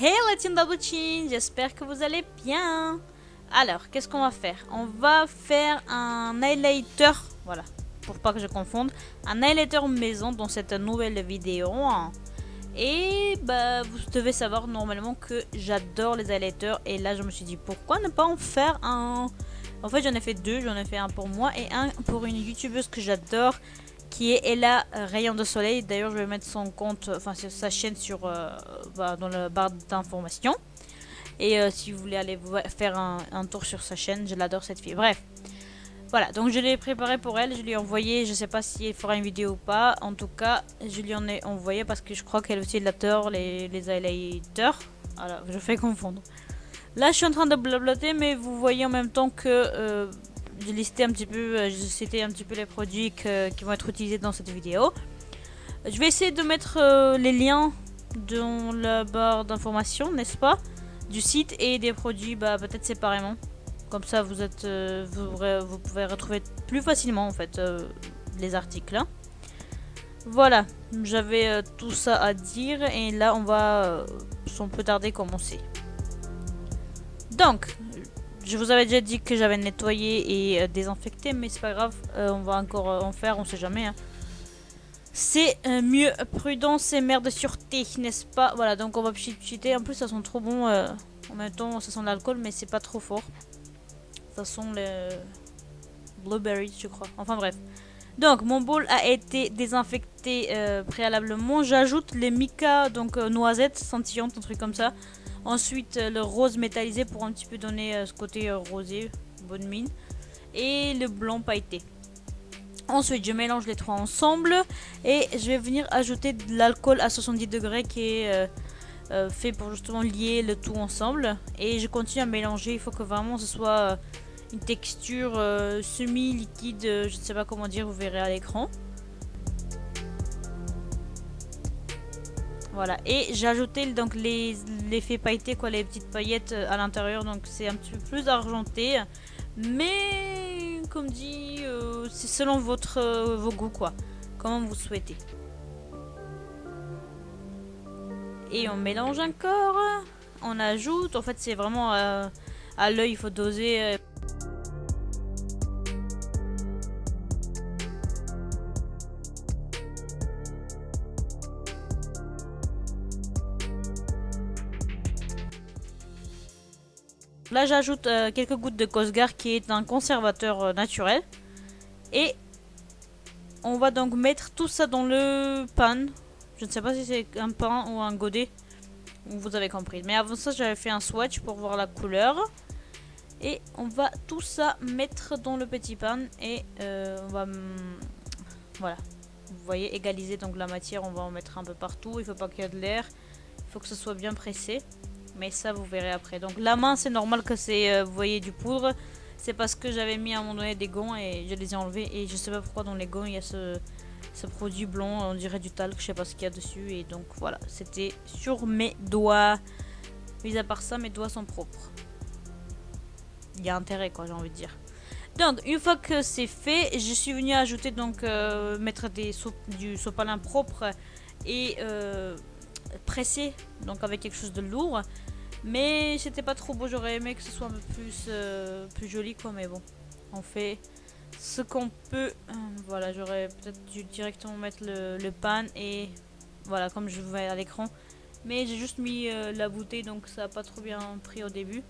Hey la team Babouchin, j'espère que vous allez bien. Alors, qu'est-ce qu'on va faire? On va faire un highlighter, voilà, pour pas que je confonde, un highlighter maison dans cette nouvelle vidéo. Et bah, vous devez savoir normalement que j'adore les highlighters. Et là, je me suis dit, pourquoi ne pas en faire un... En fait, j'en ai fait deux, j'en ai fait un pour moi et un pour une youtubeuse que j'adore, qui est Ella Rayon de Soleil. D'ailleurs, je vais mettre son compte, enfin sa chaîne sur dans la barre d'information. Et si vous voulez aller faire un tour sur sa chaîne, je l'adore cette fille. Bref, voilà, donc je l'ai préparé pour elle, je lui ai envoyé, je sais pas si elle fera une vidéo ou pas. En tout cas, je lui en ai envoyé parce que je crois qu'elle aussi adore les highlighters. Voilà, je fais confondre. Là, je suis en train de blablater, mais vous voyez en même temps que j'ai listé un petit peu, j'ai cité un petit peu les produits qui vont être utilisés dans cette vidéo. Je vais essayer de mettre les liens dans la barre d'information, n'est-ce pas, du site et des produits, bah, peut-être séparément. Comme ça, vous pouvez retrouver plus facilement en fait les articles. Hein. Voilà, j'avais tout ça à dire et là, on va sans plus tarder commencer. Donc, je vous avais déjà dit que j'avais nettoyé et désinfecté, mais c'est pas grave, on va encore en faire, on sait jamais. Hein. C'est mieux, prudence et mère de sûreté, n'est-ce pas? Voilà, donc on va cheater. En plus, ça sent trop bon. En même temps, ça sent l'alcool, mais c'est pas trop fort. Ça sent les blueberries, je crois. Enfin bref. Donc, mon bol a été désinfecté préalablement. J'ajoute les mica, donc noisettes scintillantes, un truc comme ça. Ensuite, le rose métallisé pour un petit peu donner ce côté rosé, bonne mine. Et le blanc pailleté. Ensuite, je mélange les trois ensemble et je vais venir ajouter de l'alcool à 70 degrés qui est fait pour justement lier le tout ensemble. Et je continue à mélanger. Il faut que vraiment ce soit une texture semi-liquide, je ne sais pas comment dire, vous verrez à l'écran. Voilà, et j'ai ajouté donc l'effet pailleté, quoi, les petites paillettes à l'intérieur, donc c'est un petit peu plus argenté, mais comme dit, c'est selon vos goûts, quoi, comment vous souhaitez. Et on mélange encore, on ajoute, en fait c'est vraiment à l'œil, il faut doser. Là, j'ajoute quelques gouttes de Cosgar qui est un conservateur naturel. Et on va donc mettre tout ça dans le pan. Je ne sais pas si c'est un pan ou un godet. Vous avez compris. Mais avant ça, j'avais fait un swatch pour voir la couleur. Et on va tout ça mettre dans le petit pan. Et on va... Voilà. Vous voyez, égaliser donc la matière. On va en mettre un peu partout. Il ne faut pas qu'il y ait de l'air. Il faut que ce soit bien pressé. Mais ça, vous verrez après. Donc la main, c'est normal que c'est, vous voyez, du poudre. C'est parce que j'avais mis à un moment donné des gants et je les ai enlevés. Et je sais pas pourquoi dans les gants, il y a ce produit blanc. On dirait du talc, je sais pas ce qu'il y a dessus. Et donc voilà, c'était sur mes doigts. Mis à part ça, mes doigts sont propres. Il y a intérêt, quoi, j'ai envie de dire. Donc, une fois que c'est fait, je suis venue ajouter, donc, mettre du sopalin propre et pressé, donc avec quelque chose de lourd. Mais c'était pas trop beau, j'aurais aimé que ce soit un peu plus joli, quoi, mais bon, on fait ce qu'on peut. Voilà, j'aurais peut-être dû directement mettre le pan et voilà, comme je vois à l'écran. Mais j'ai juste mis la bouteille, donc ça a pas trop bien pris au début.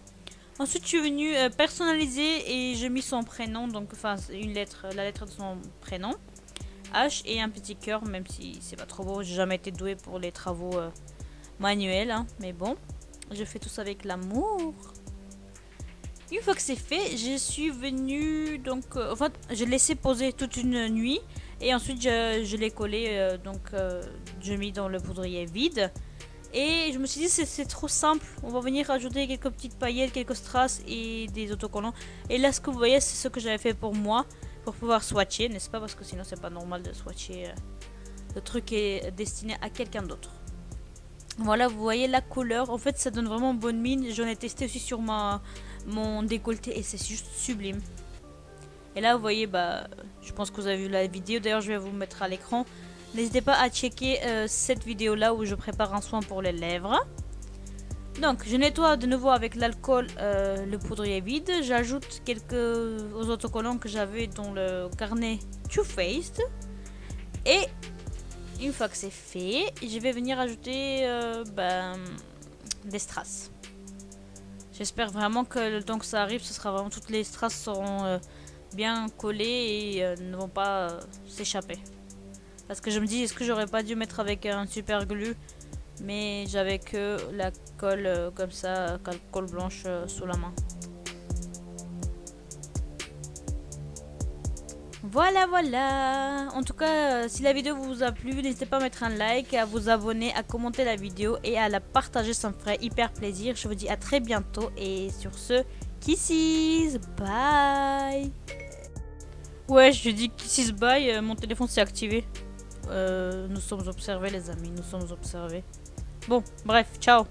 Ensuite, je suis venue personnaliser et j'ai mis son prénom, donc enfin une lettre, la lettre de son prénom, H, et un petit cœur, même si c'est pas trop beau. J'ai jamais été douée pour les travaux manuels, hein, mais bon. Je fais tout ça avec l'amour. Une fois que c'est fait, je suis venue donc... en fait, je l'ai laissé poser toute une nuit. Et ensuite, je l'ai collé. Donc, je l'ai mis dans le poudrier vide. Et je me suis dit, c'est trop simple. On va venir ajouter quelques petites paillettes, quelques strass et des autocollants. Et là, ce que vous voyez, c'est ce que j'avais fait pour moi. Pour pouvoir swatcher, n'est-ce pas? Parce que sinon, c'est pas normal de swatcher. Le truc est destiné à quelqu'un d'autre. Voilà, vous voyez la couleur. En fait, ça donne vraiment bonne mine. J'en ai testé aussi sur mon décolleté et c'est juste sublime. Et là, vous voyez, bah, je pense que vous avez vu la vidéo. D'ailleurs, je vais vous mettre à l'écran. N'hésitez pas à checker cette vidéo-là où je prépare un soin pour les lèvres. Donc je nettoie de nouveau avec l'alcool le poudrier vide. J'ajoute quelques autocollants que j'avais dans le carnet Too Faced. Et une fois que c'est fait, je vais venir ajouter des strass. J'espère vraiment que le temps que ça arrive, ce sera vraiment toutes les strass seront bien collées et ne vont pas s'échapper. Parce que je me dis, est-ce que j'aurais pas dû mettre avec un super glue, mais j'avais que la colle comme ça, colle blanche sous la main. Voilà, voilà. En tout cas, si la vidéo vous a plu, n'hésitez pas à mettre un like, à vous abonner, à commenter la vidéo et à la partager, ça me ferait hyper plaisir. Je vous dis à très bientôt et sur ce, kisses, bye. Ouais, je dis kisses, bye, mon téléphone s'est activé. Nous sommes observés les amis, nous sommes observés. Bon, bref, ciao.